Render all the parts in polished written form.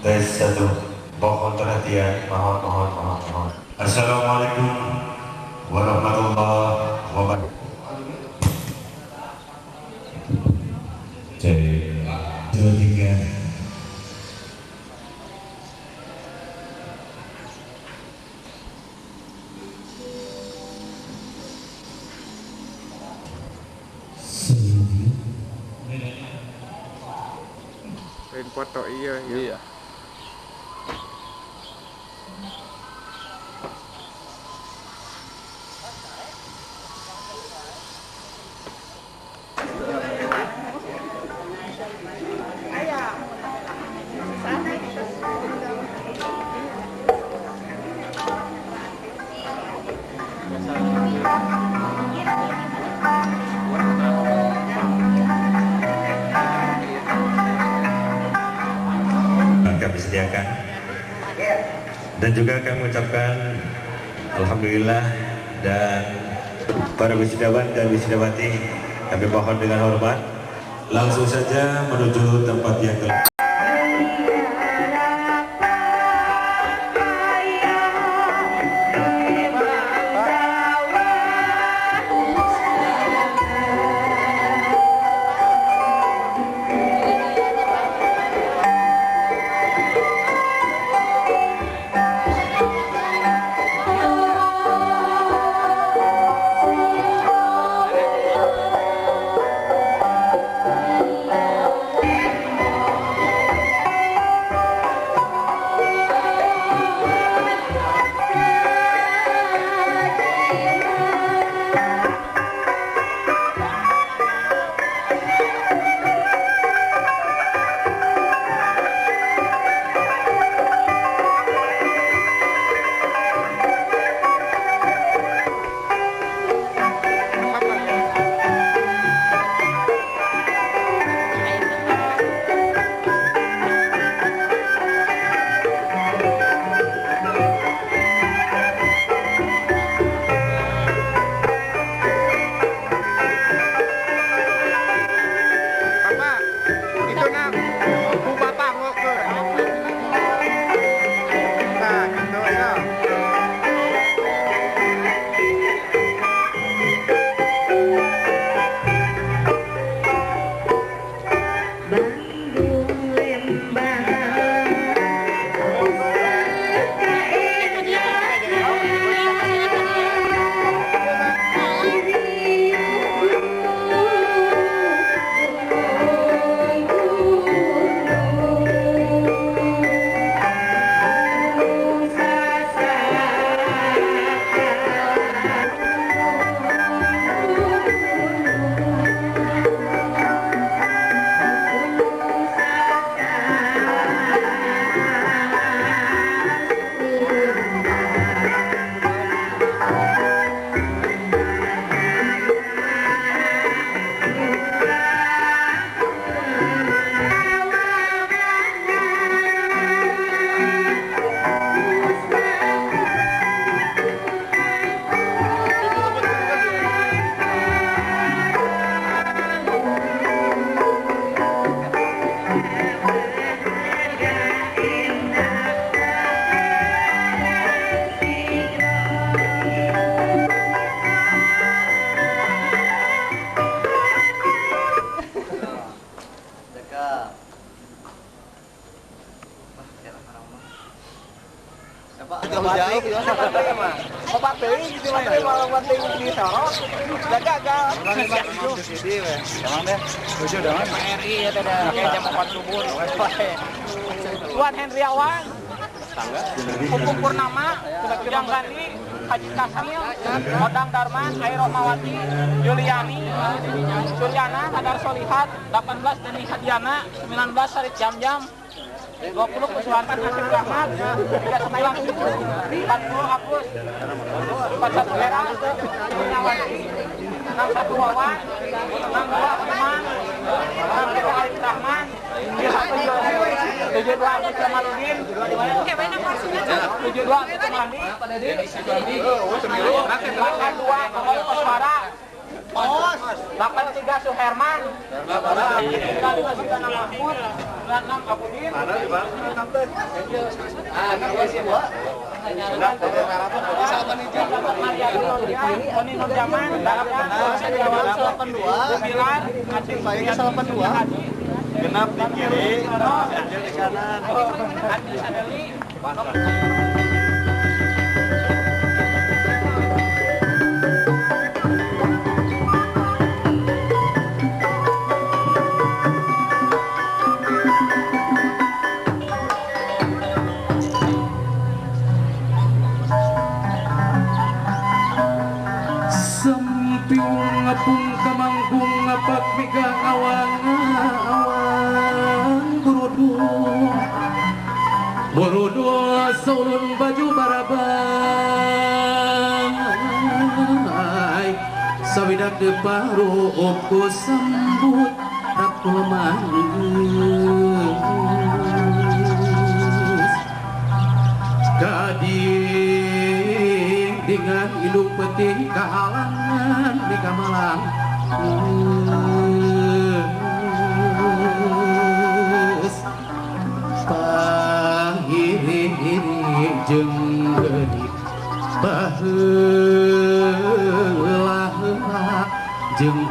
Tes satu, mohon perhatian, mohon. Assalamualaikum warahmatullahi wabarakatuh. Cek, dua, tiga. Foto iya. Kami sediakan dan juga kami ucapkan alhamdulillah, dan para wisudawan dan wisudawati kami mohon dengan hormat langsung saja menuju tempat yang telah jauh ya sampai mah. Obat teuing gitu mah malah penting di sorot. Jaga gal. Emang deh. Tujuh dah. RI ya teh kayak jam 4 subuh. Tuan Hendriawan. Pupuk Purnama, Yang Gandhi, Haji Kasmil, Odang Darman, Air Romawati, Juliani, Suryana, Adar Solihat, 18 Deni Hadiana, 19 Sarit Jam-Jam, 20 Kuswantan Hasim Rahmat, 3 Semayang, 40 Agus, 41 Hera, 5 Nawati, 61 Wawan, 62 Usman, 63 Alif Rahman, 72 Agus Jamaludin, 72 Agus Mandi, 82 Kawal Koswara, 83 Suherman, 35 Sultan Mahmud, Mana di bang? Ah, ini sih dua. Sama nih jam. Ini non zaman. Benar. 82. Saya 82. Genap di kiri, ganjil di kanan. Ngapung kamanggung ngapak megang awang burudu saulun baju barabang sawidak deparu oku sambut aku manis gading dengan ilung peti kahalangan di kamalang pahiri jeung geuning baheula jeung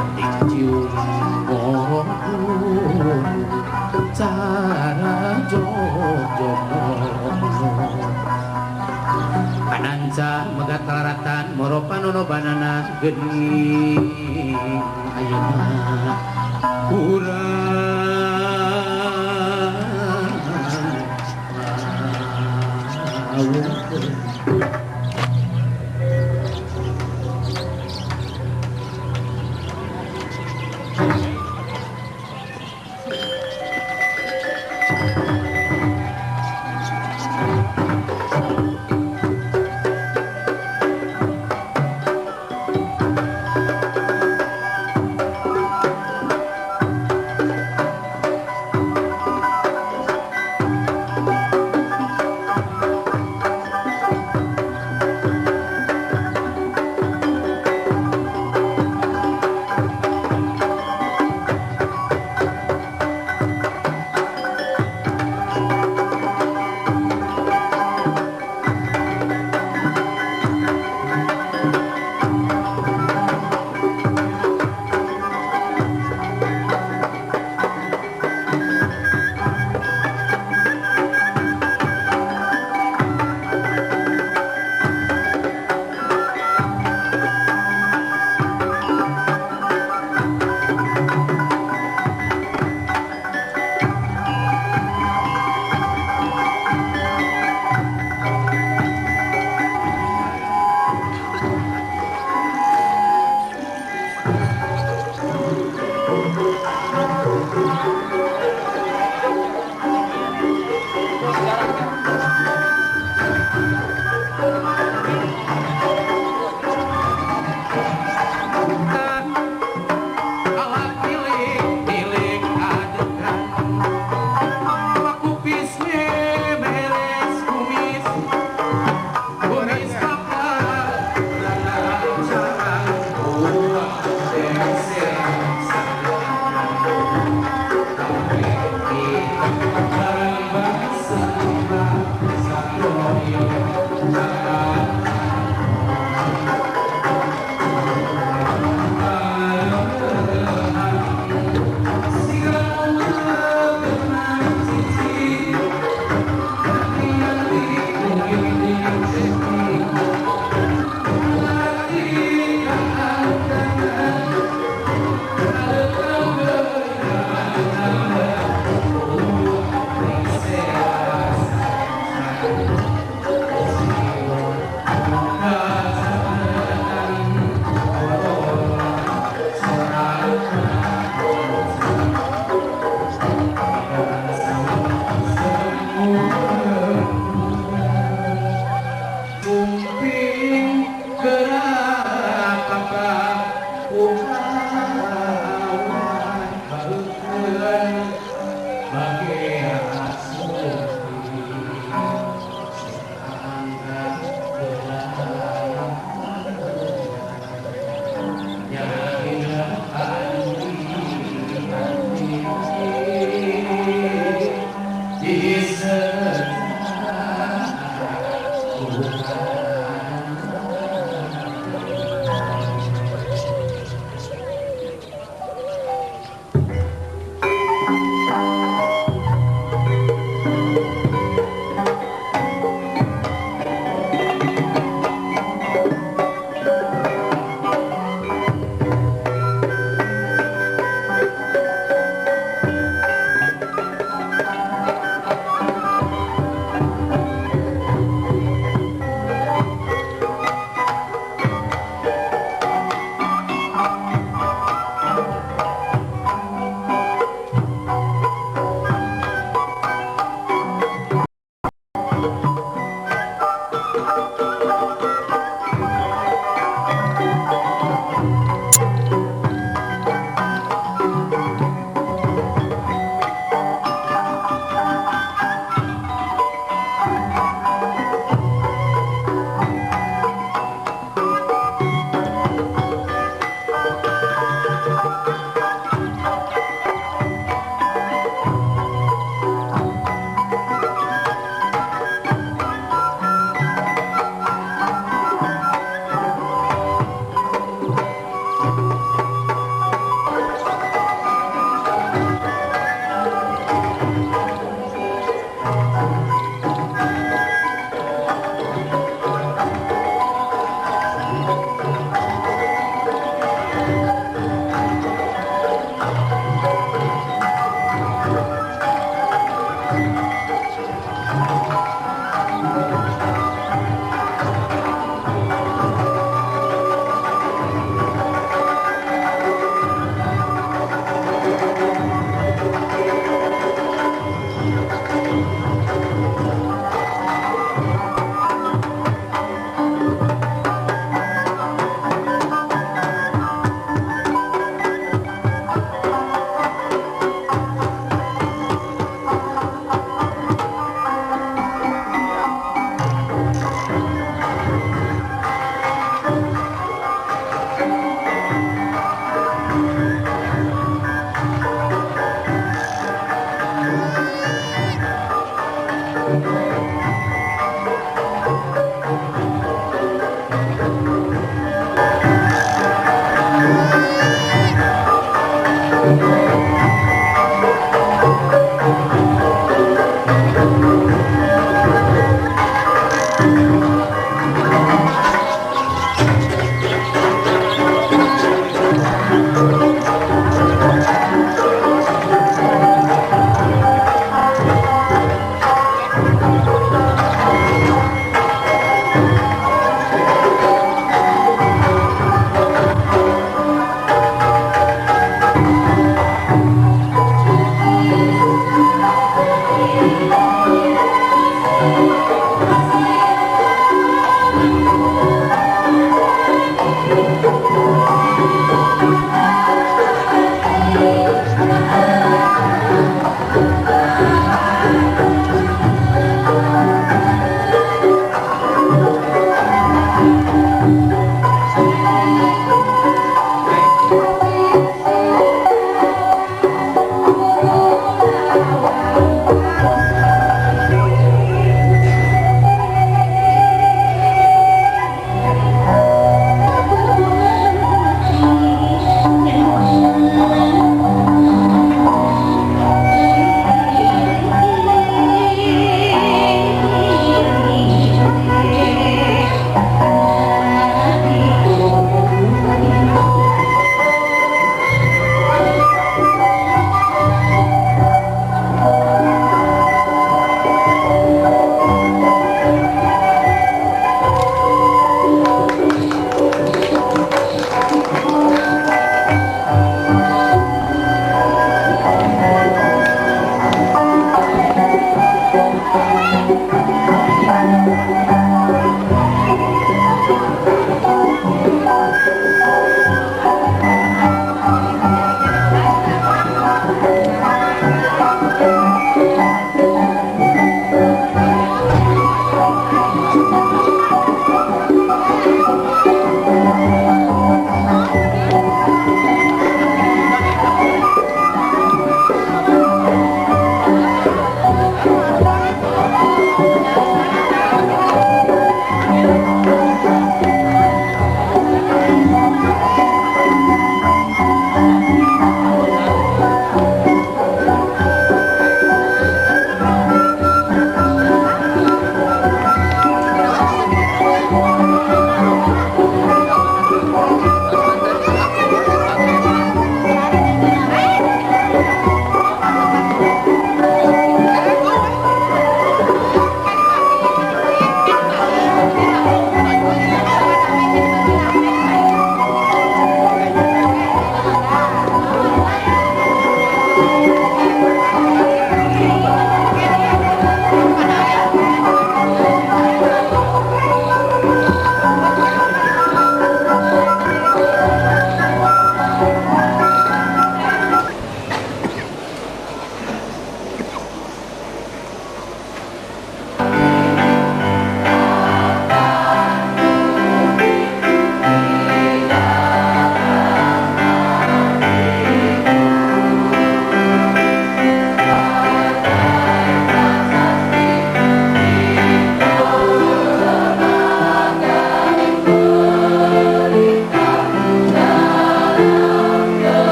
adik cium cara jog pananca megat kalaratan moro panonobanana geuning ayeuna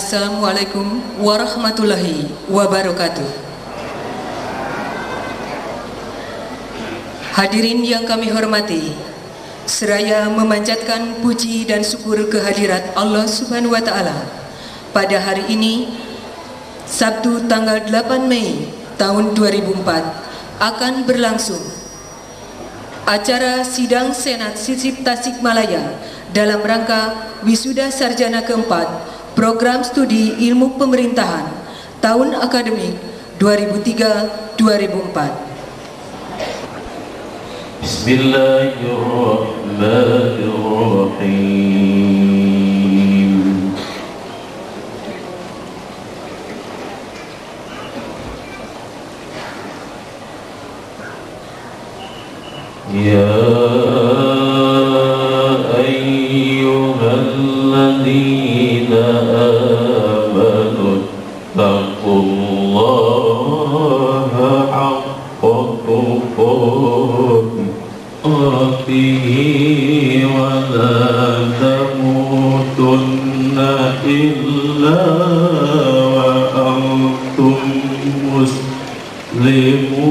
Assalamualaikum warahmatullahi wabarakatuh. Hadirin yang kami hormati, seraya memanjatkan puji dan syukur kehadirat Allah Subhanahu wa taala pada hari ini Sabtu tanggal 8 Mei tahun 2004 akan berlangsung acara sidang Senat Sisip Tasikmalaya dalam rangka wisuda sarjana keempat program studi ilmu pemerintahan tahun akademik 2003-2004. Bismillahirrahmanirrahim. Ya ayyuhalladzina amanu taqullaha haqqa tuqatih wa la tamutunna illa wa antum muslimun.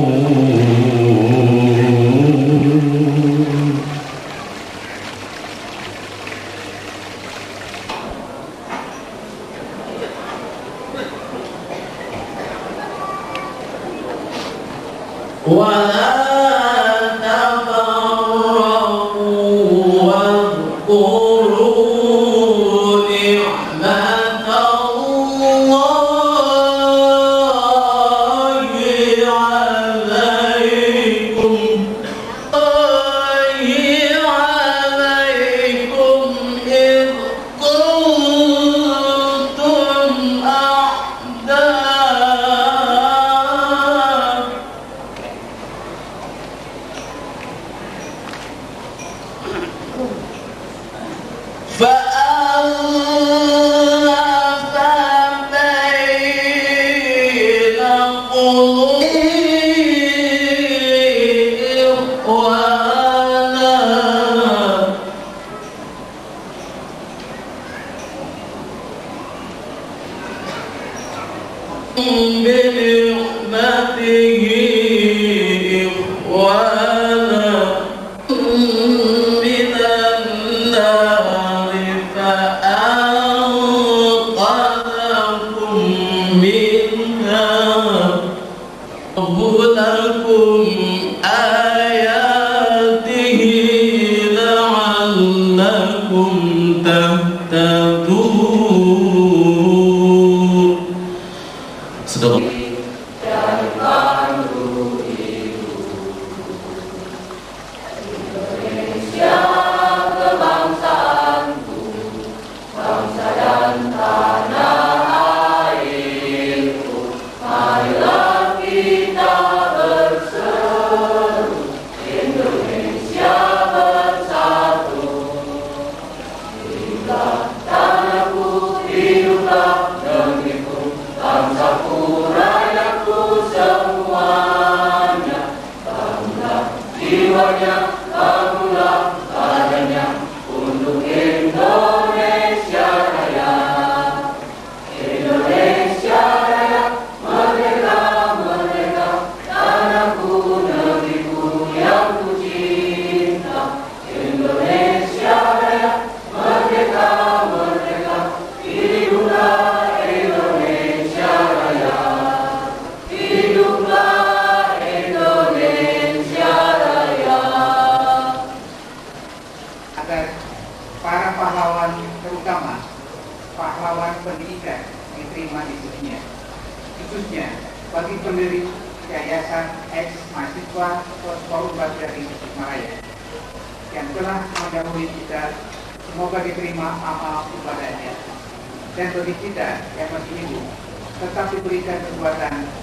Tasikmalaya.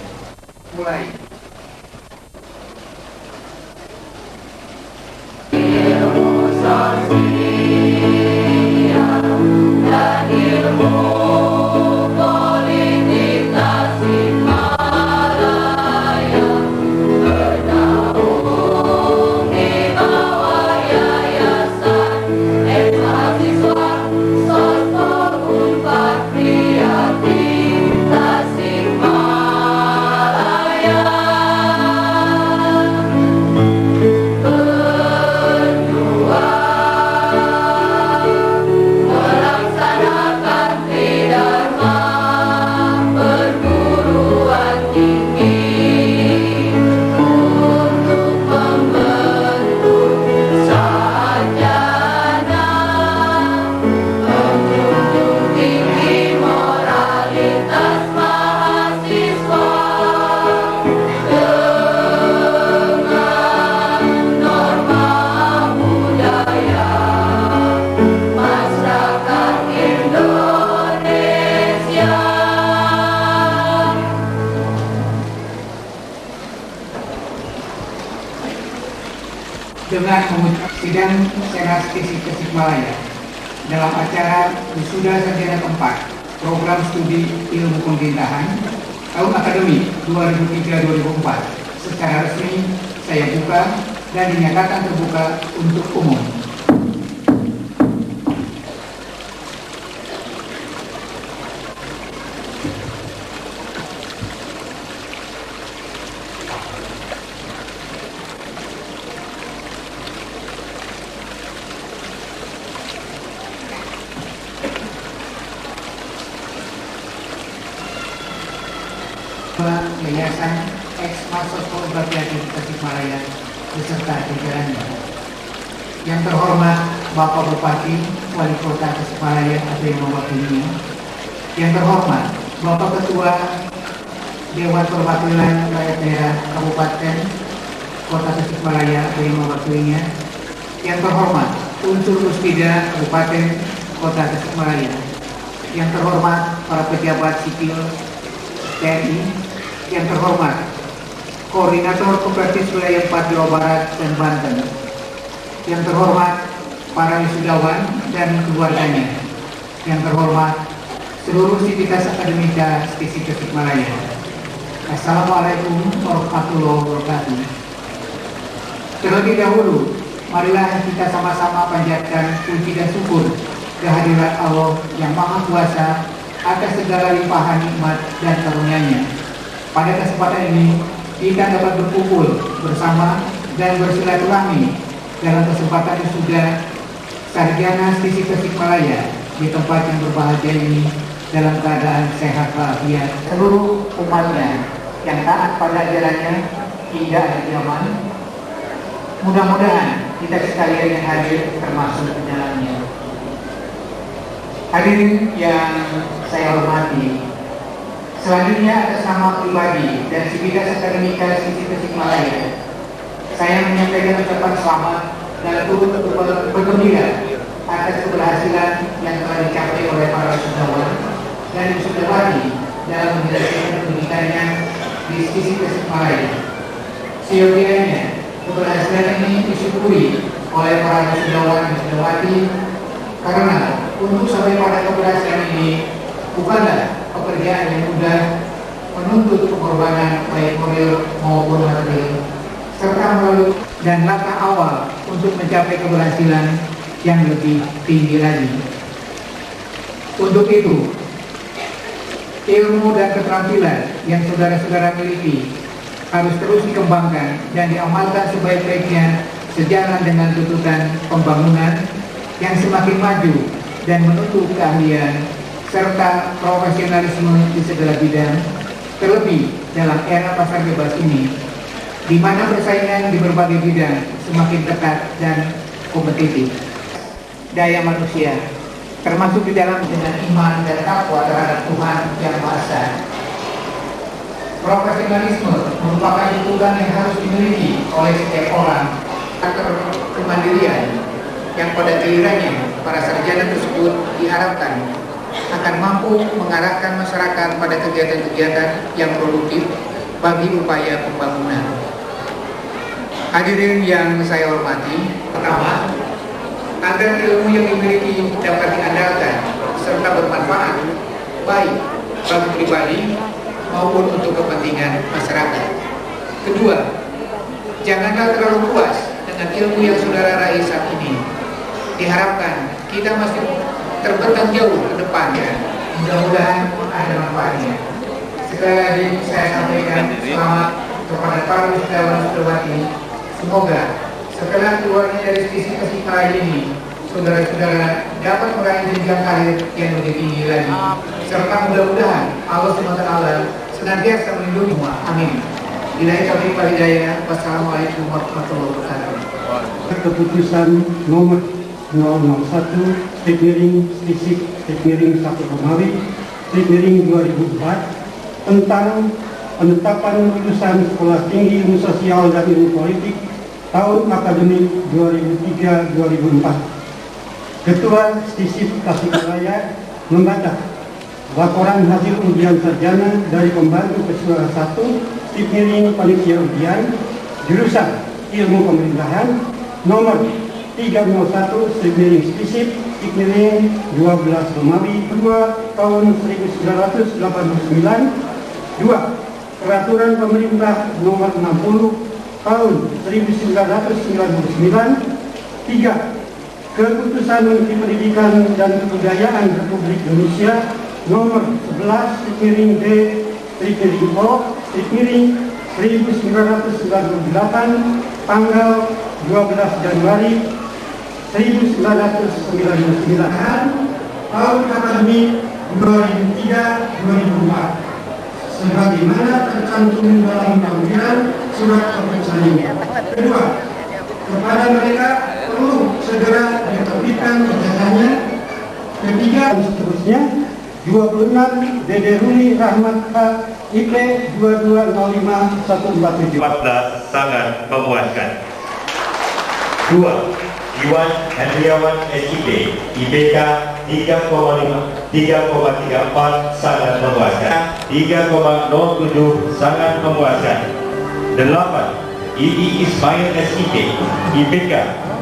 Senat sidang Senat Stisik Tasikmalaya dalam acara Wisuda Sarjana keempat Program Studi Ilmu Pemerintahan tahun akademik 2003-2004 secara resmi saya buka dan dinyatakan terbuka untuk umum. Yayasan Ex-Mahasiswa Bakti Tasikmalaya beserta jajarannya. Yang terhormat Bapak Bupati Wali Kota Tasikmalaya atau yang mewakilinya. Yang terhormat Bapak Ketua Dewan Perwakilan Rakyat Daerah Kabupaten Kota Tasikmalaya atau yang mewakilinya. Yang terhormat unsur Puspida Kabupaten Kota Tasikmalaya. Yang terhormat para pejabat sipil TNI. Yang terhormat Koordinator Kooperatif Wilayah 4 Jawa Barat dan Banten. Yang terhormat para wisudawan dan keluarganya. Yang terhormat seluruh sivitas akademika Stisik Tasikmalaya. Assalamualaikum warahmatullahi wabarakatuh. Terlebih dahulu, marilah kita sama-sama panjatkan puji dan syukur kehadirat Allah yang Maha Kuasa atas segala limpahan nikmat dan karunia-Nya. Pada kesempatan ini, kita dapat berkumpul bersama dan bersilaturahmi dalam kesempatan wisuda Sarjana Stisik Tasikmalaya di tempat yang berbahagia ini dalam keadaan sehat walafiat. Seluruh umatnya yang taat pada ajarannya tidak ada zaman. Mudah-mudahan kita sekalian yang hadir termasuk di dalamnya. Hadirin yang saya hormati, selanjutnya atas nama pribadi dan sivitas akademika Stisik Tasikmalaya, saya menyampaikan ucapan selamat dan turut bergembira atas keberhasilan yang telah dicapai oleh para wisudawan dan wisudawati dalam menyelesaikan pendidikannya di Stisik Tasikmalaya. Seyogianya, keberhasilan ini disyukuri oleh para wisudawan dan wisudawati karena untuk sampai pada keberhasilan ini bukanlah pekerjaan yang mudah, menuntut pengorbanan baik moral maupun materi, serta melalui dan langkah awal untuk mencapai keberhasilan yang lebih tinggi lagi. Untuk itu, ilmu dan keterampilan yang saudara-saudara miliki harus terus dikembangkan dan diamalkan sebaik-baiknya sejalan dengan tuntutan pembangunan yang semakin maju dan menuntut keahlian serta profesionalisme di segala bidang, terlebih dalam era pasar bebas ini, di mana persaingan di berbagai bidang semakin ketat dan kompetitif. Daya manusia, termasuk di dalam dengan iman dan takwa terhadap Tuhan Yang Maha Esa. Profesionalisme merupakan tuntutan yang harus dimiliki oleh setiap orang agar kemandirian yang pada gilirannya para sarjana tersebut diharapkan akan mampu mengarahkan masyarakat pada kegiatan-kegiatan yang produktif bagi upaya pembangunan. Hadirin yang saya hormati, pertama, agar ilmu yang dimiliki dapat diandalkan serta bermanfaat baik bagi pribadi maupun untuk kepentingan masyarakat. Kedua, janganlah terlalu puas dengan ilmu yang saudara raih saat ini. Diharapkan kita masih terbentang jauh ke depannya. Mudah-mudahan ada manfaatnya. Sekali lagi saya sampaikan selamat kepada para wisudawan-wisudawati. Semoga setelah keluarnya dari Stisik Tasikmalaya ini, saudara-saudara dapat meraih jenjang karir yang lebih tinggi lagi. Serta mudah-mudahan Allah SWT senantiasa melindungi semua. Amin. Billahi taufiq wal hidayah. Wassalamualaikum warahmatullahi wabarakatuh. Keputusan nomor 001 Strip Stisik Strip 1 Romawi Strip 2004 tentang penetapan lulusan Sekolah Tinggi Ilmu Sosial dan Ilmu Politik tahun akademik 2003-2004. Ketua Stisik Tasikmalaya membaca laporan hasil ujian sarjana dari pembantu ketua 1 Strip Panitia Ujian jurusan Ilmu Pemerintahan nomor 301 Spisip Ikmiring 12 Romawi 2 tahun 1989. 2. Peraturan Pemerintah nomor 60 tahun 1999. 3. Keputusan Menteri Pendidikan dan Kebudayaan Republik Indonesia nomor 11 Ikmiring D Ikmiring O Ikmiring 1998 tanggal 12 Januari 1999 tahun akademik 2003-2004 sebagaimana tercantum dalam panggilan surat keputusan ini. Kedua, kepada mereka perlu segera diterbitkan ijazahnya. Ketiga dan seterusnya. 26 Dede Ruli Rahmat K IP 2205147. 14 sangat memuaskan. 2. Iwan Hendriawan SIP IPK 3,34 sangat memuaskan. 3,07 sangat memuaskan. 8. Idi Ismail SIP IPK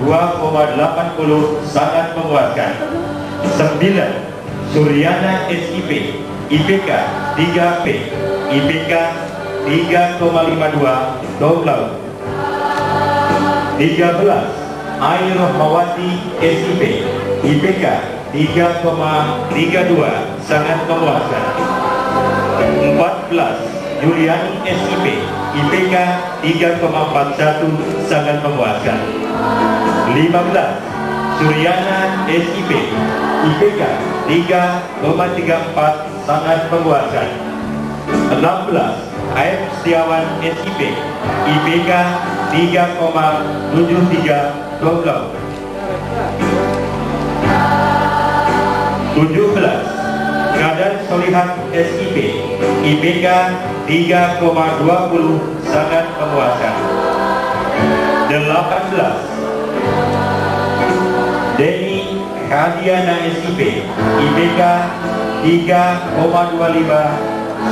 2,80 sangat memuaskan. 9. Suryana SIP IPK 3P IPK 3,52 12. 13. Air Rohmawati SIP IPK 3,32 sangat memuaskan. 14. Juliani SIP IPK 3,41 sangat memuaskan. 15. Suryana SIP IPK 3,34 sangat memuaskan. 16. Aib Setiawan SIP IPK 3,73 12. 17. Kadan Solihat SIP IPK 3,20 sangat memuaskan. 18. Deni Hadiana SIP IPK 3,25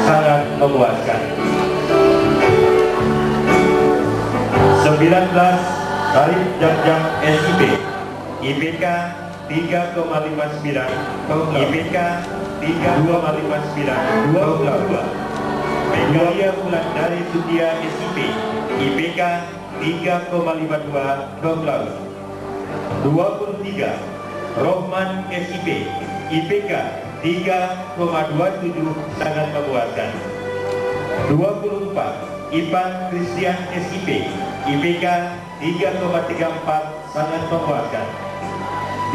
sangat memuaskan. 19. Tarif Jam SIP IPK 3,59 IPK 3,59 22. Megalia Wulandari Sutia SIP IPK 3,52 12. 23. Rohman SIP IPK 3,27 sangat memuaskan. 24. Ipan Christian SIP IPK 3,34 sangat memuaskan.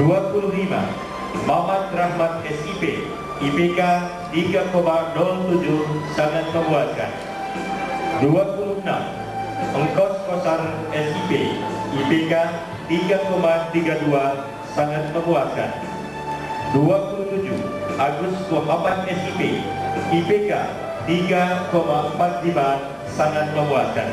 25. Muhammad Rahmat SIP IPK 3,07 sangat memuaskan. 26. Engkos Kosar SIP IPK 3,32 sangat memuaskan. 27. Agus Muhammad SIP IPK 3,45 sangat memuaskan.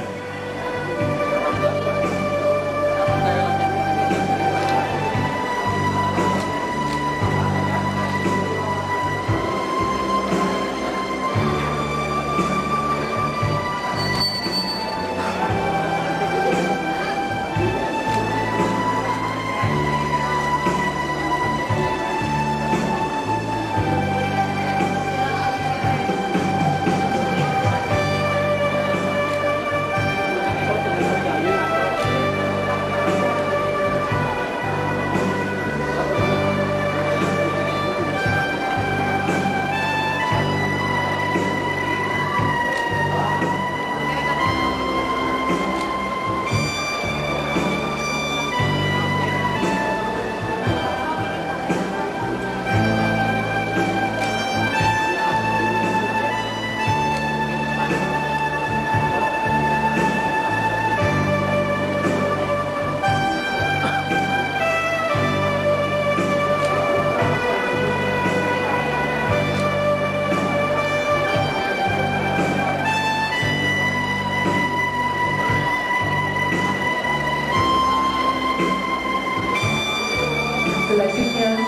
Selanjutnya,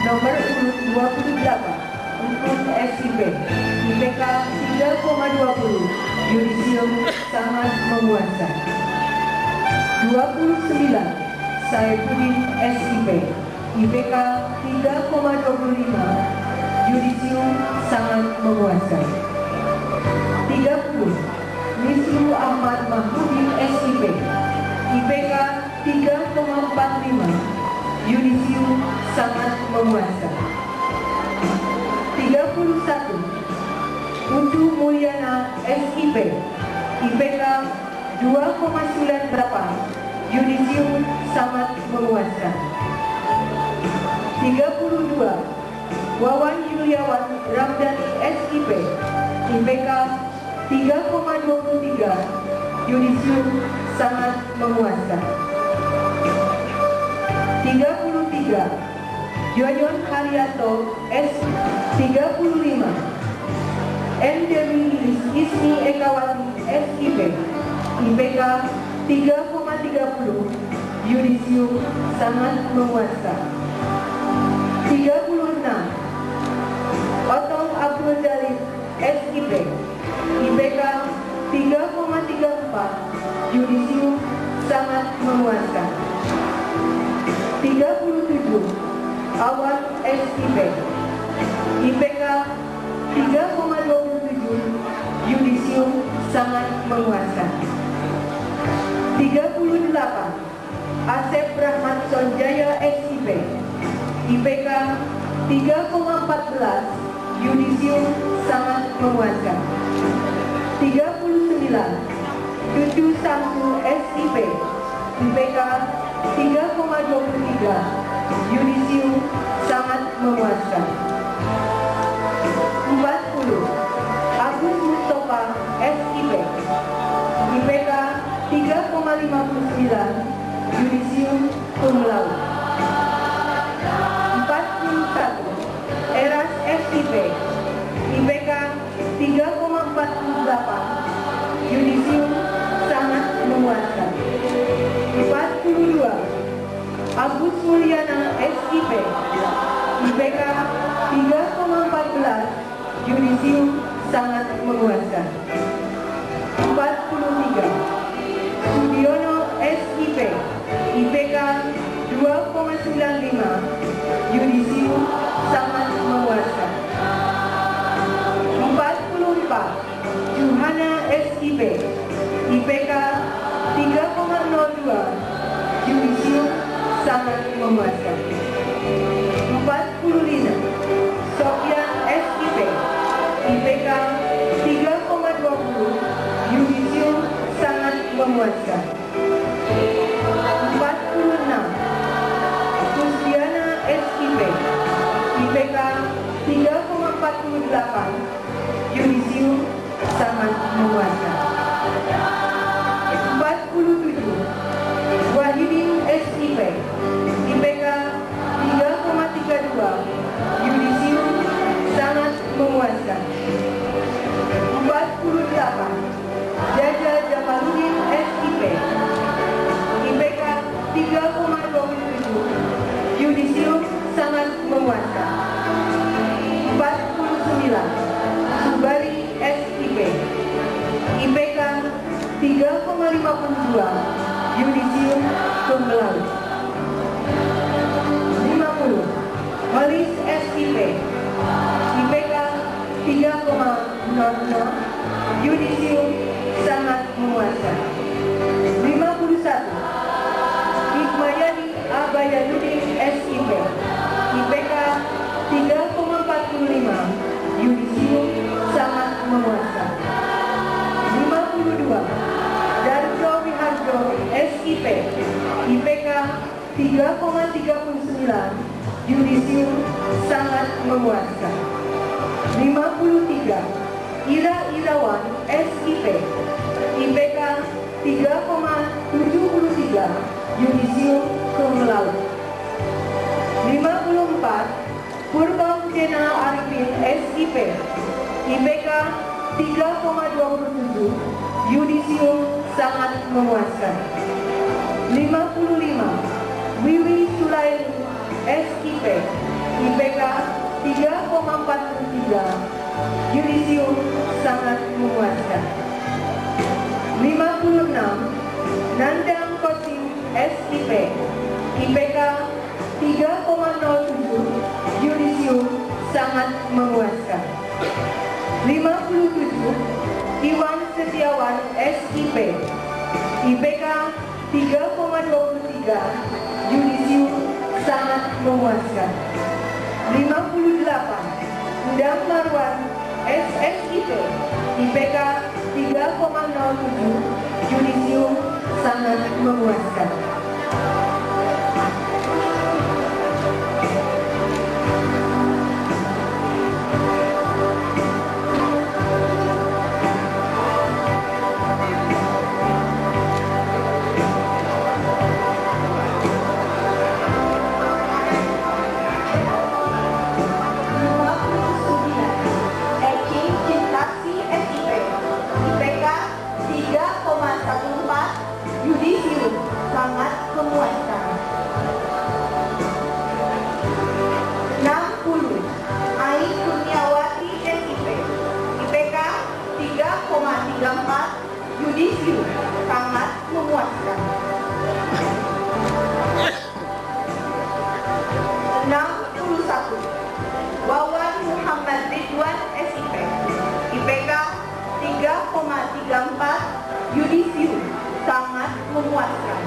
nomor urut 28, Empun SIP, IPK 3,20, Yudisium sangat memuaskan. 29. Saifuddin SIP, IPK 3,25, yudisium sangat memuaskan. 30. Misru Ahmad Mahmudin SIP, IPK 3,45, yudisium sangat memuaskan. 31. Putu Mulyana SIP, IPK 2,98, yudisium sangat memuaskan. 32. Wawan Yuliawan Ramdhani SIP, IPK 3,23, yudisium sangat memuaskan. 33. Joyon Haryanto S 35, N. Dewi Ismi Ekawati SIP, IPK 3,30, yudisium sangat memuaskan. 36. Otong Abdul Jalil SIP, IPK 3,34, yudisium sangat memuaskan. 37. Awan SIP, IPK 3,27, yudisium sangat memuaskan. 38. Asep Rahmat Sonjaya SIP, IPK 3,14, yudisium sangat memuaskan. 39. Cucu Samsu SIP, IPK 3,23, yudisium sangat memuaskan. 40. Agus Mustafa SIP, IPK 3,59, yudisium cum laude. 41. Eras SIP, IPK 3,48, yudisium sangat memuaskan. 42. Agus Mulyana SIP, IPK 3,14, yudisium sangat memuaskan. 43. Sudiono SIP, IPK 2,95, yudisium sangat memuaskan. 44. Juhana SIP, IPK 3,02, yudisium sangat memuaskan. 45. Sofyan SIP, IPK 3,20, yudisium sangat memuaskan. 46. Kusdiana SIP, IPK 3,48, yudisium sangat memuaskan. 47. Wahidin SIP, IPK 3,32, yudisium sangat memuaskan. 48. Jaja Jamaluddin SIP, IPK 3,27, yudisium sangat memuaskan. 49. Subari SIP, IPK 3,52, yudisium cum laude. 50. Malis SIP, IPK 3,00, yudisium sangat memuaskan. 51. Hikmayani Abayanuddin SIP, IPK 3,45, yudisium sangat memuaskan. 52. Darjo Wiharjo SIP, IPK 3,39, yudisium sangat memuaskan. 53. Ira Irawan SIP, IPK 3,73, yudisium cum laude. 54. Purba Husena Arifin SIP, IPK 3,27, yudisium sangat memuaskan. 55. Wiwi Sulaini SIP, IPK 3,43, yudisium sangat memuaskan. 56. Nandang Kosim SIP, IPK 3,07, yudisium sangat memuaskan. 57, Iwan Setiawan SIP, IPK 3,23, yudisium sangat memuaskan. 58, Endang Marwan SSIP, IPK 3,07, yudisium sangat memuaskan. Sangat memuaskan. 60, Ai Kurniawati SIP, IPK 3,34, yudisium sangat memuaskan. 61, Wawan Muhammad Ridwan SIP, IPK 3,34, yudisium sangat memuaskan.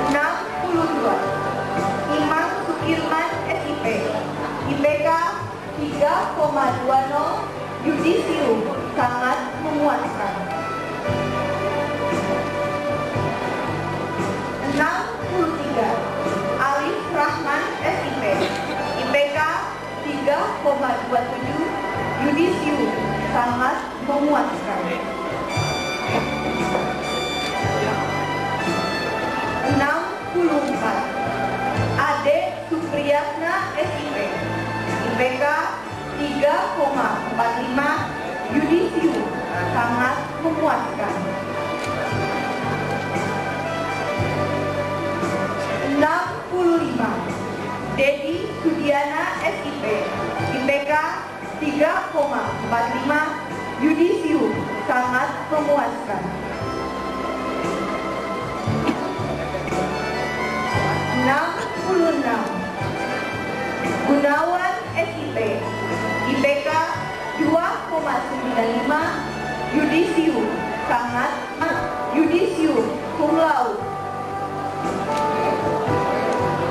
62, Imam Sukirman SIP, IPK 3,20, yudisium sangat memuaskan. 63, Arif Rahman SIP, IPK 3,27, yudisium sangat memuaskan. 64, Ade Supriyatna SIP, IPK 3,45, yudisium sangat memuaskan. 65, Dedi Sudiana SIP, IPK 3,45, yudisium sangat memuaskan. 66, Gunawan SIP, IPK 2,95, yudisium sangat yudisium cum laude.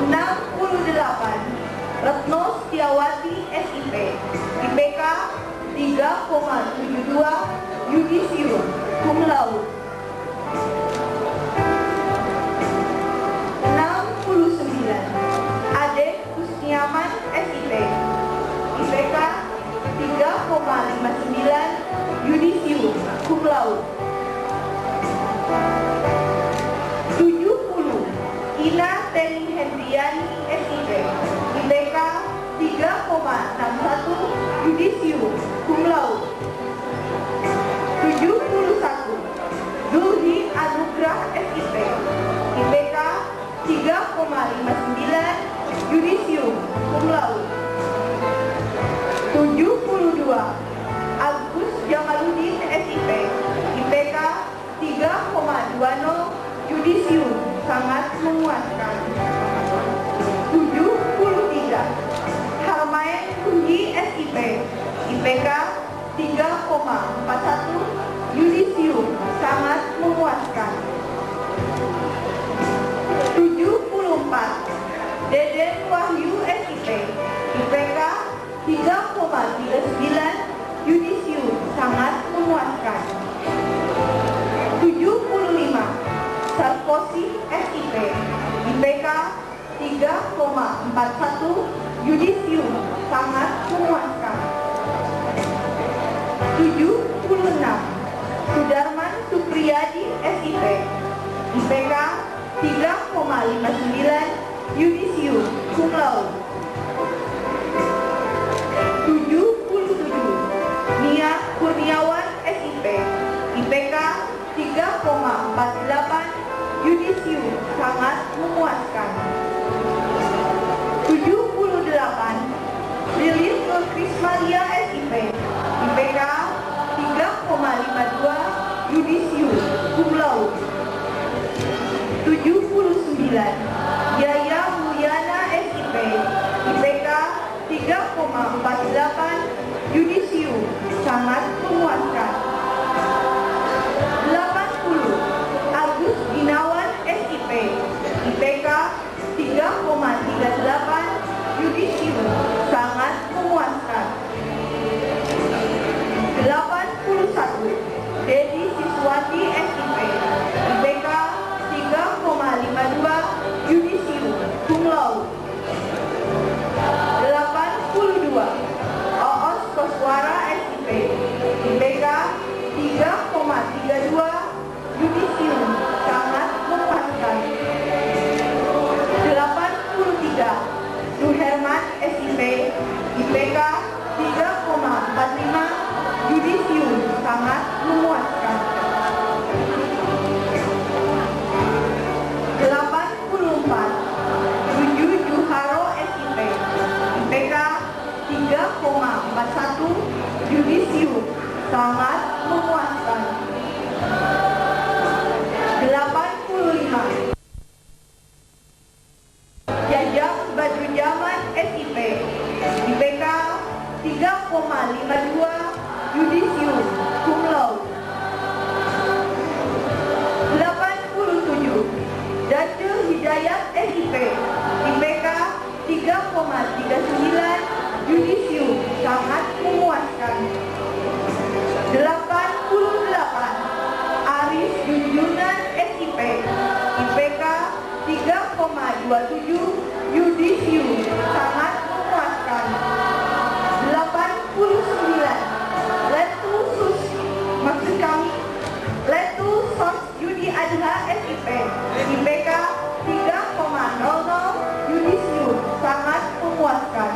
68, Retno Setiawati SIP, IPK 3,72, yudisium cum laude. 69, Ade Kusniaman SIP, IPK 3,59, yudisium cum laude. 70, Ina Teni Hendriani SIP, IPK 3,61, yudisium cum laude. 71, Zulhi Anugrah SIP, IPK 3,59, yudisium cum laude. 72, Agus Jamaludin SIP, IPK 3,20, yudisium sangat memuaskan. 73, Harmaen Kunji SIP, IPK 3,41, yudisium sangat memuaskan. 74, Deden Wahyu SIP, IPK 3,39, yudisium sangat memuaskan. 75, Sarkozy SIP, IPK 3,41, yudisium sangat memuaskan. 76, Sudarman Supriyadi SIP, IPK 3,59, yudisium cum laude. 77, Nia Kurniawan SIP, IPK 3,48, yudisium sangat memuaskan. 78, Lilis Nur Krismalia SIP, IPK 3,52, yudisium 79. Yaya Mulyana SIP, IPK 3,48, Yudisium, sangat memuaskan. 80. Agus Gunawan SIP, IPK 3,38, Yudisium, sangat memuaskan. 81. Dedi Siswati SIP, IPK 3,52, Yudisium, cum laude. 82. Oos Koswara SIP, IPK 3,32, Yudisium, sangat memuaskan. 83. Suherman SIP, IPK 3,45, Yudisium, sangat memuaskan. 84. Juju Juharo SIP, IPK 3,41, Yudisium, sangat memuaskan. 85. Jajang Badrujaman SIP, IPK 3,52, Yudisium, cum laude. 87. Dace Hidayat SIP, IPK 3,39, Yudisium, sangat memuaskan. 88. Aris Junjunan SIP, IPK 3,27, Yudisium, sangat memuaskan. 89. Letu Sos Yudi Adha SIP, IPK 3,00, Yudisium, sangat memuaskan.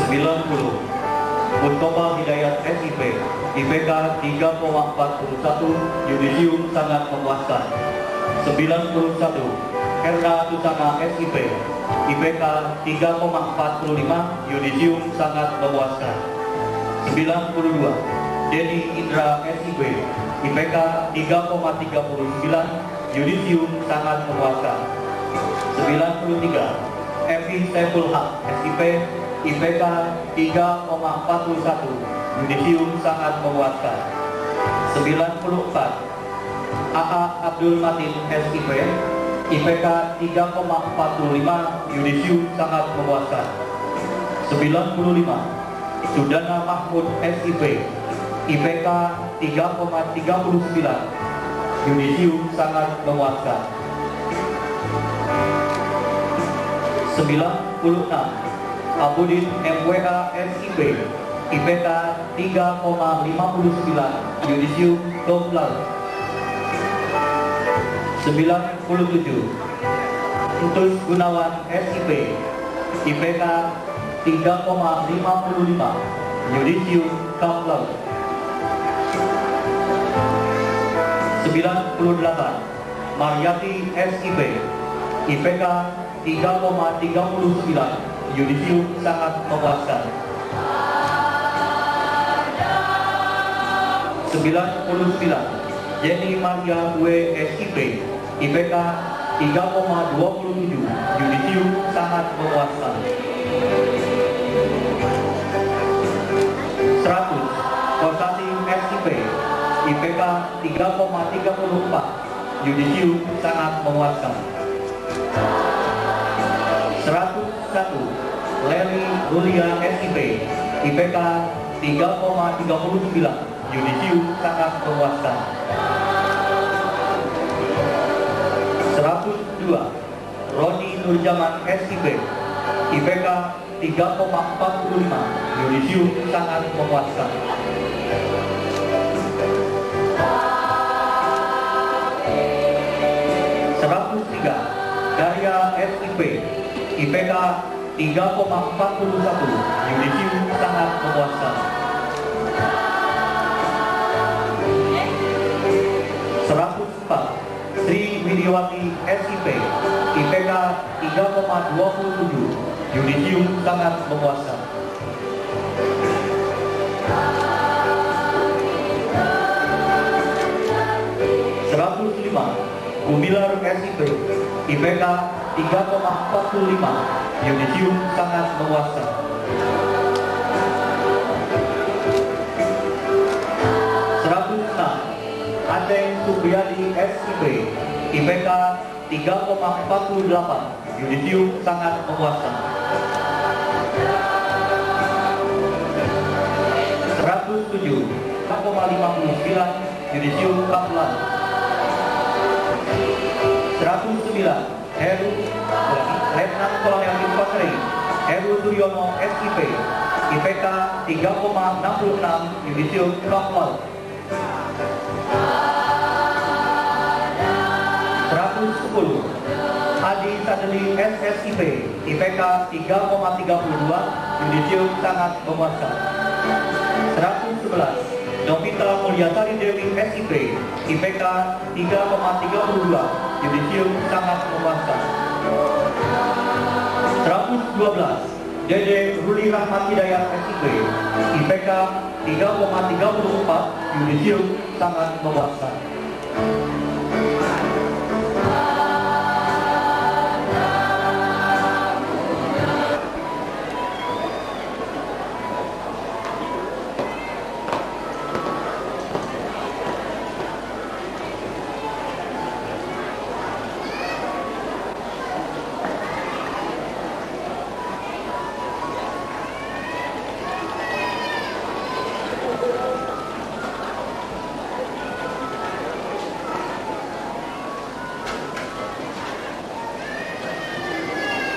90. Mustafa Hidayat SIP, IPK 3,41, Yudisium, sangat memuaskan. 91. Erna Susana SIP, IPK 3,45, Yudisium, sangat memuaskan. 92. Dedi Indra SIP, IPK 3,39, Yudisium, sangat memuaskan. 93. Evi Saiful Haq SIP, IPK 3,41, Yudisium, sangat memuaskan. 94. AA Abdul Matin SIP, IPK 3,45, Yudisium, sangat memuaskan. 95. Sudana Mahmud SIP, IPK 3,39, Yudisium, sangat memuaskan. 96. Abudin MWA SIP, IPK 3,59, Yudisium, cum laude. 97. Entus Gunawan SIP, IPK 3,55, Yudisium, cum laude. 98. Mariati SIP, IPK 3,39, Yudisium, sangat memuaskan. 99. Jenny Maria W SIP, IPK 3,27, Yudisium, sangat memuaskan. 100. Kosasi SIP, IPK 3,34, Yudisium, sangat memuaskan. 101. Lely Rulia SIP, IPK 3,39, Yudisium, sangat memuaskan. 102. Roni Nurjaman SIP, IPK 3,45, Yudisium, sangat memuaskan. 103. Daya SIP, IPK 3,41, Yudisium, sangat memuaskan. 104. Sri Widiwati SIP, IPK 3,27, Yudisium, sangat memuaskan. 105. Gumilar SIP, IPK 3,45, yudisium sangat memuaskan. 106, Aceng Supriyadi SIP, IPK 3,48, yudisium sangat memuaskan. 107, 4,59, yudisium kaplan. 109, Heru Letnan Kolonel Infanteri Heru Suryono SIP, IPK 3,66, yudisium kaplan. 110, Adi Sadeli SSIP, IPK 3,32, yudisium sangat memuaskan. 111, Novita Mulyasari Dewi SIP, IPK 3,32, yudisium sangat memuaskan. 112, Dede Ruli Rahmat Hidayat SIP, IPK 3,34, yudisium sangat memuaskan.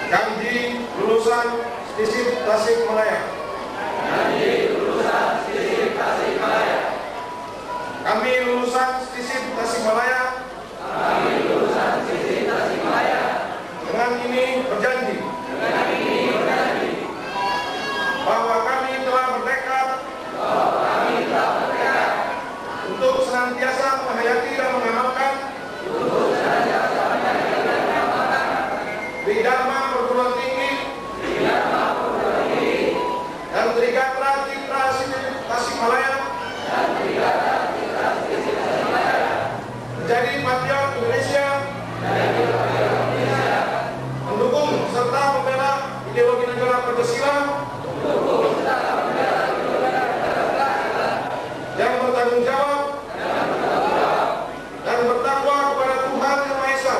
Kami lulusan STISIP Tasikmalaya. Kami lulusan STISIP Tasikmalaya. Dengan ini berjanji bahwa kami telah bertekad untuk senantiasa menghayati dan mengamalkan Dharma perguruan tinggi dan Trigatra Citra Tasikmalaya menjadi patriot Indonesia, mendukung serta membela ideologi negara Pancasila yang bertanggung jawab dan bertakwa kepada Tuhan Yang Maha Esa,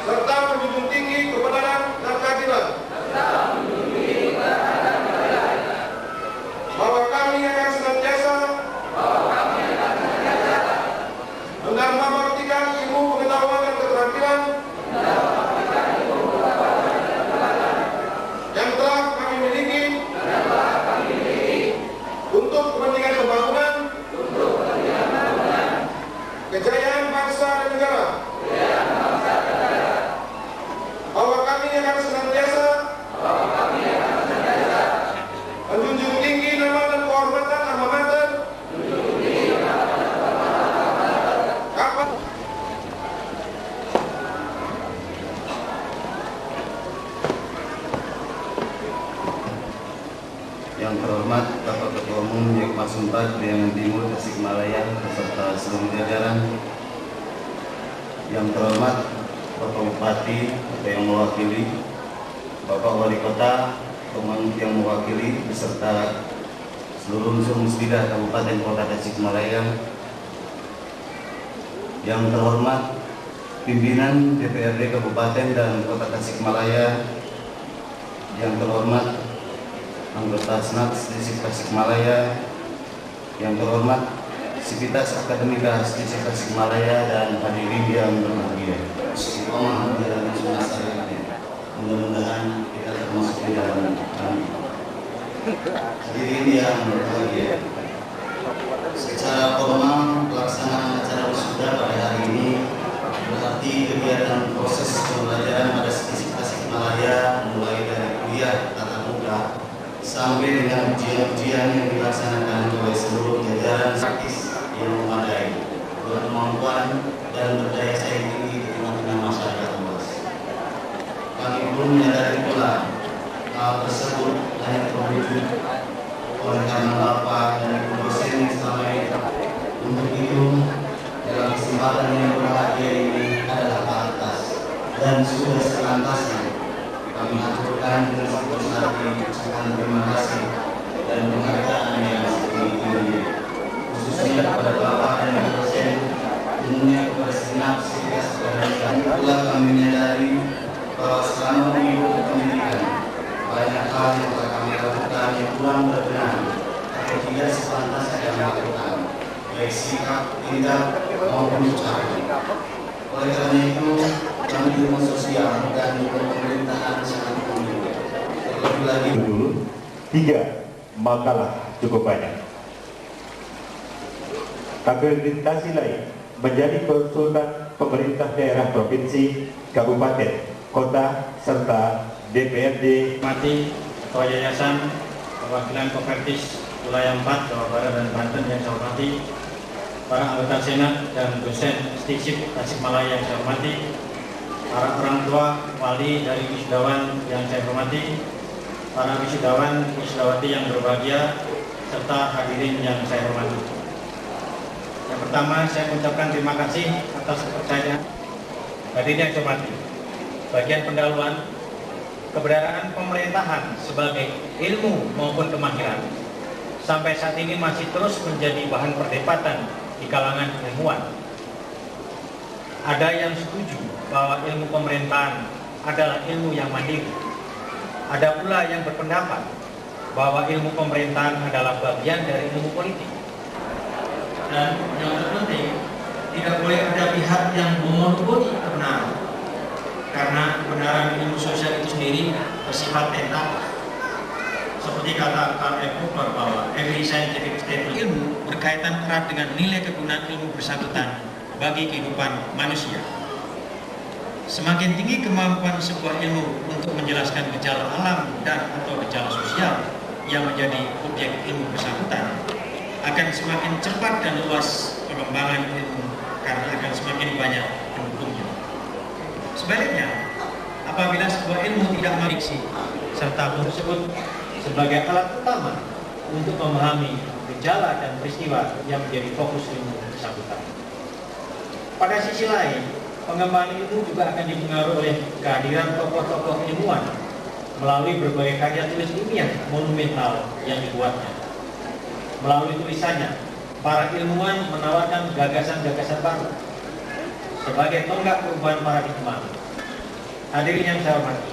serta menjunjung tinggi kebenaran dan keadilan, bahwa kami akan senantiasa mendharmabaktikan ilmu pengetahuan dan keterampilan yang telah kami miliki untuk kepentingan pembangunan, kejayaan bangsa dan negara, bahwa kami akan senantiasa menjunjung tinggi nama dan kehormatan alma mater, Yang terhormat Bapak Ketua Umum Jackman Sumpat Priangan Timur Tasikmalaya beserta seluruh jajaran. Yang terhormat Bapak Bupati yang mewakili, Bapak Wali Kota yang mewakili beserta seluruh unsur musbidah Kabupaten Kota Tasikmalaya. Yang terhormat pimpinan DPRD Kabupaten dan Kota Tasikmalaya. Yang terhormat anggota Senat STISIP Tasikmalaya. Yang terhormat Sivitas Akademika STISIP Tasikmalaya dan hadirin yang berbahagia. Mudah-mudahan kita termasuk di dalam kami. Hadirin yang berbahagia, secara formal pelaksanaan acara wisuda pada hari ini berarti kegiatan proses pembelajaran pada STISIP Tasikmalaya mulai dari kuliah tatap muka sampai dengan ujian-ujian yang dilaksanakan oleh seluruh jajaran praktis yang memadai, berkemampuan dan berdaya saing tinggi di tengah-tengah masyarakat luas. Kami belum menyadari pula hal tersebut hanya terwujud oleh karena Bapak dan Ibu dosen yang selama ini untuk itu, dalam kesempatan yang berbahagia ini adalah pantas dan sudah sepantasnya kami aturkan dengan sebesar ucapan terima kasih dan penghargaan yang setinggi-tingginya, khususnya kepada Bapak dan Ibu dosen, umumnya kepada segenap sivitas pendidikan. Itulah kami menyadari bahwa selama mengikuti pendidikan banyak hal yang telah kami lakukan yang kurang berkenan atau tidak sepantasnya kami lakukan, baik sikap, tindak maupun ucapan. Oleh karena itu, kami ilmu sosial dan pemerintahan sangat penting. Terlebih lagi dulu 3 makalah cukup banyak. Akreditasi lain menjadi konsultan pemerintah daerah provinsi, kabupaten, kota, serta DPRD. Mati Ketua Yayasan Perwakilan Kopertis Wilayah 4 Jawa Barat dan Banten yang saya hormati, para anggota Senat dan dosen STIKSIP Tasikmalaya yang saya hormati, para orang tua, wali dari wisudawan yang saya hormati, para wisudawan, wisudawati yang berbahagia, serta hadirin yang saya hormati. Yang pertama, saya mengucapkan terima kasih atas kepercayaan hadirin yang saya hormati. Bagian pendahuluan, keberadaan pemerintahan sebagai ilmu maupun kemahiran sampai saat ini masih terus menjadi bahan perdebatan di kalangan ilmuwan. Ada yang setuju bahwa ilmu pemerintahan adalah ilmu yang mandiri. Ada pula yang berpendapat bahwa ilmu pemerintahan adalah bagian dari ilmu politik. Dan yang terpenting, tidak boleh ada pihak yang memonopoli kebenaran. Karena kebenaran ilmu sosial itu sendiri bersifat tentatif. Seperti kata Karl F. Popper bahwa every scientific statement ilmu berkaitan erat dengan nilai kegunaan ilmu bersangkutan bagi kehidupan manusia. Semakin tinggi kemampuan sebuah ilmu untuk menjelaskan gejala alam dan atau gejala sosial yang menjadi objek ilmu bersangkutan, akan semakin cepat dan luas pengembangan ilmu karena akan semakin banyak pendukungnya. Sebaliknya, apabila sebuah ilmu tidak memiliki serta tersebut sebagai alat utama untuk memahami gejala dan peristiwa yang menjadi fokus ilmu bersangkutan. Pada sisi lain, pengembangan ilmu juga akan dipengaruhi oleh kehadiran tokoh-tokoh ilmuwan melalui berbagai karya tulis ilmiah monumental yang dibuatnya. Melalui tulisannya, para ilmuwan menawarkan gagasan-gagasan baru sebagai tonggak perubahan paradigma. Hadirin yang saya hormati,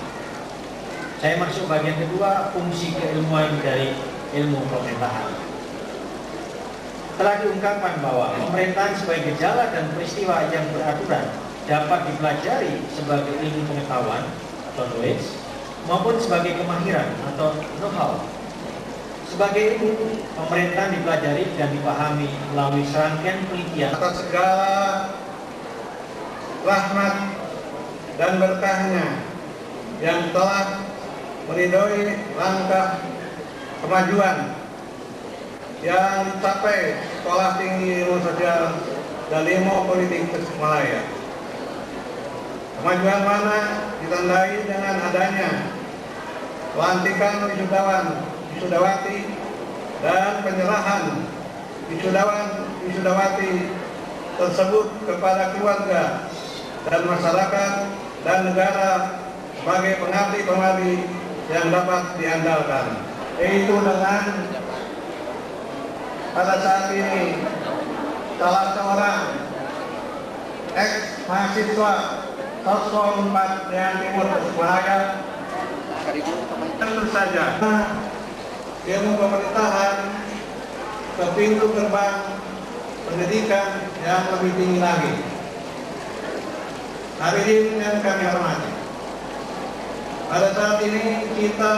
saya masuk bagian kedua, fungsi keilmuan dari ilmu pemerintahan. Telah diungkapkan bahwa pemerintahan sebagai gejala dan peristiwa yang beraturan dapat dipelajari sebagai ilmu pengetahuan atau knowledge maupun sebagai kemahiran atau know-how. Sebagai ilmu, pemerintahan dipelajari dan dipahami melalui serangkaian penelitian. Atas segala rahmat dan berkahnya yang telah meridhoi langkah kemajuan yang dicapai Sekolah Tinggi Ilmu Sosial dan Ilmu Politik Tasikmalaya. Kemajuan mana ditandai dengan adanya pelantikan wisudawan, wisudawati, dan penyerahan wisudawan-wisudawati tersebut kepada keluarga dan masyarakat dan negara sebagai pengabdi-pengabdi yang dapat diandalkan, yaitu dengan pada saat ini salah seorang ex-mahasiswa Sosol 4 yang Timur Tasikmalaya. Tentu saja ilmu pemerintahan ke pintu gerbang pendidikan yang lebih tinggi lagi. Hadirin yang kami hormati, pada saat ini kita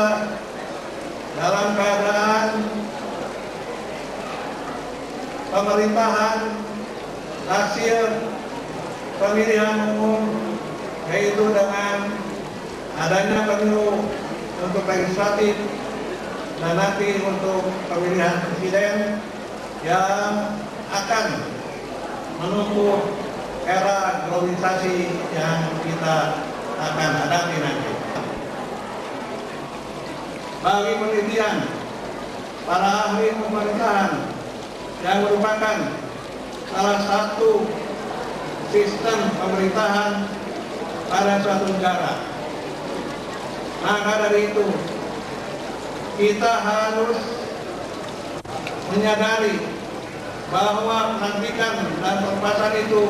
dalam keadaan pemerintahan hasil pemilihan umum, yaitu dengan adanya pemilu untuk legislatif dan nanti untuk pemilihan presiden yang akan menutup era globalisasi yang kita akan hadapi nanti. Bagi penelitian para ahli pemerintahan yang merupakan salah satu sistem pemerintahan pada suatu negara. Maka dari itu, kita harus menyadari bahwa pelantikan dan pembahasan itu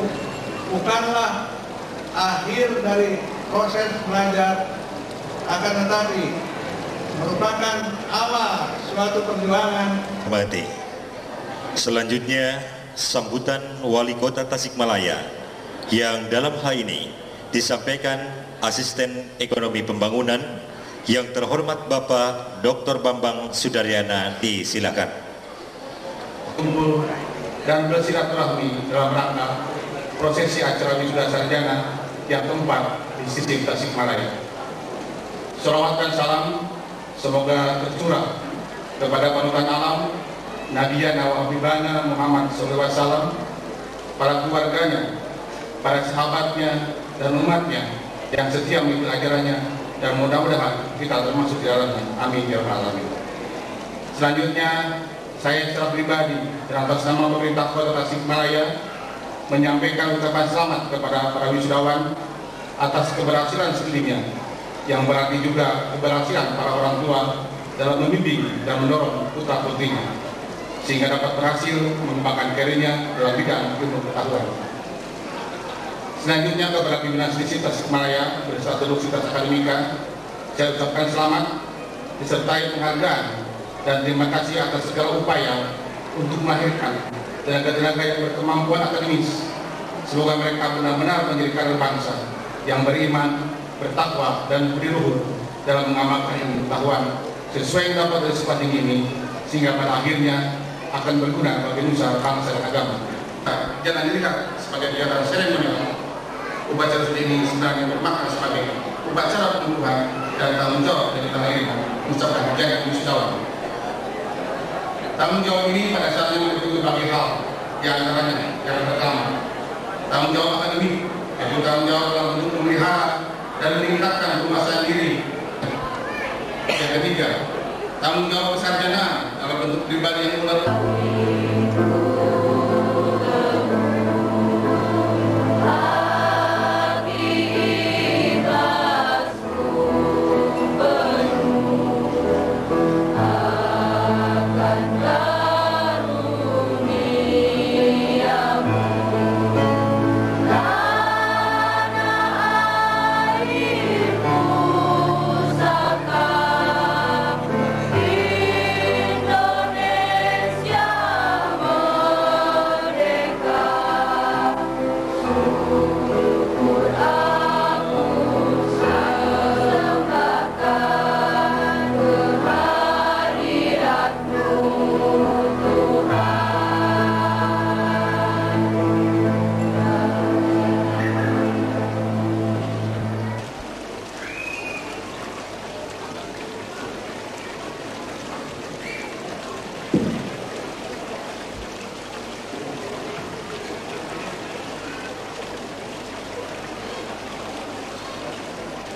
bukanlah akhir dari proses belajar, akan tetapi merupakan awal suatu perjuangan. Selanjutnya, sambutan Wali Kota Tasikmalaya yang dalam hal ini disampaikan Asisten Ekonomi Pembangunan yang terhormat Bapak Dr. Bambang Sudaryana, disilakan. Kumpul dan bersilaturahmi dalam rangka prosesi acara wisuda sarjana yang keempat di sistem Tasikmalaya. Shalawat dan salam semoga tercurah kepada panutan alam Nabiya Nawabibana Muhammad SAW, para keluarganya, para sahabatnya, dan umatnya yang setia mengikuti ajarannya, dan mudah-mudahan kita termasuk di dalamnya. Amin ya rabbal alamin. Selanjutnya, saya secara pribadi dan atas nama pemerintah Kota Tasikmalaya menyampaikan ucapan selamat kepada para wisudawan atas keberhasilan studinya, yang berarti juga keberhasilan para orang tua dalam membimbing dan mendorong putra-putrinya sehingga dapat berhasil mengembangkan karirnya dalam bidang ilmu pengetahuan. Selanjutnya kepada pimpinan Sisi Tasikmalaya beserta Universitas Akademika, saya ucapkan selamat disertai penghargaan dan terima kasih atas segala upaya untuk melahirkan tenaga-tenaga yang berkemampuan akademis. Semoga mereka benar-benar menjadi kader bangsa yang beriman, bertakwa, dan budi luhur dalam mengamalkan ilmu pengetahuan sesuai yang dapat dari sifat tinggi ini, sehingga pada akhirnya akan berguna bagi nusa, bangsa, dan agama. Jangan dilihat sebagai kegiatan seremonial. Upacara ini sebenarnya bermakna sebagai upacara pengukuhan dan tanggung jawab dari tanah air mengucapkan jaga wisudawan. Tanggung jawab ini pada saat ini meliputi berbagai hal, di antaranya yang pertama, tanggung jawab akademik, yaitu tanggung jawab dalam bentuk memelihara dan meningkatkan penguasaan diri. Yang ketiga, tanggung jawab sarjana dalam bentuk pribadi yang ular.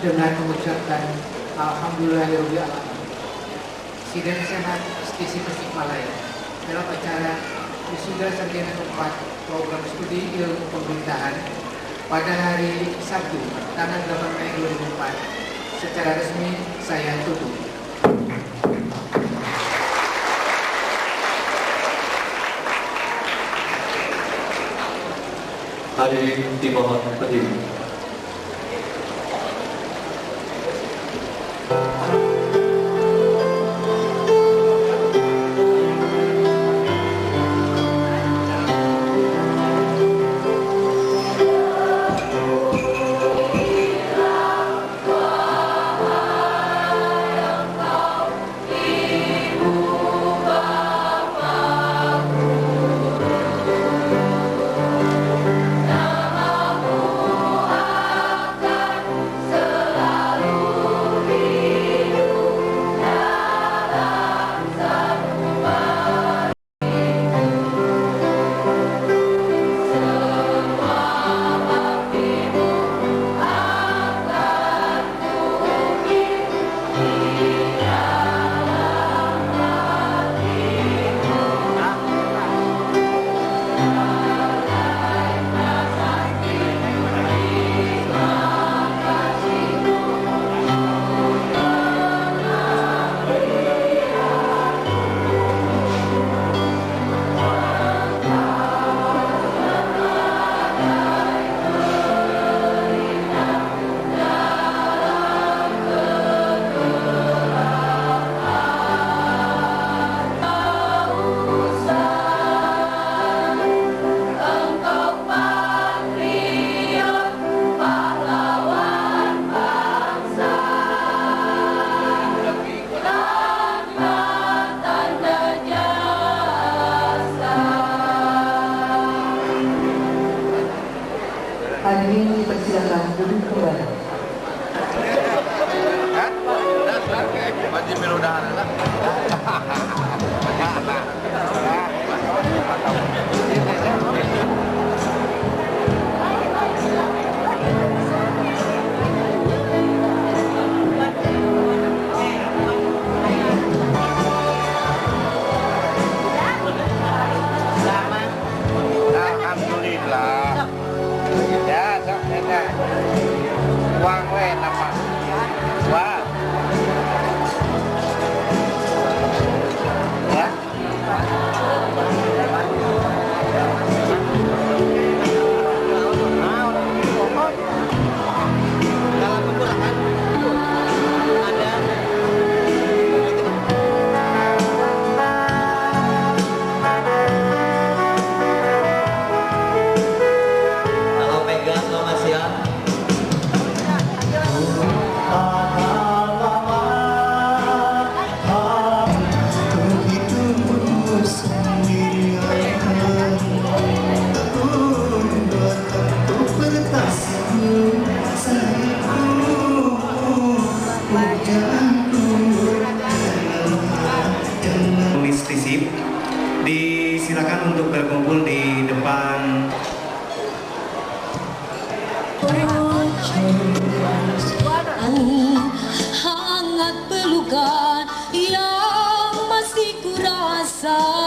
Dengan mengucapkan Alhamdulillahirabbil alamin, Sidang Senat Sisi Tasikmalaya dalam acara wisuda sarjana keempat program studi ilmu pemerintahan pada hari Sabtu tanggal 8 Mei 2004 secara resmi saya tutup. Hadirin dimohon berdiri. Namamu Hadirin dipersilakan duduk kembali. Alhamdulillah. Ya, sampai uang we nama. Wah. Ya. Disilakan untuk berkumpul di depan. Hangat pelukan yang masih kurasa.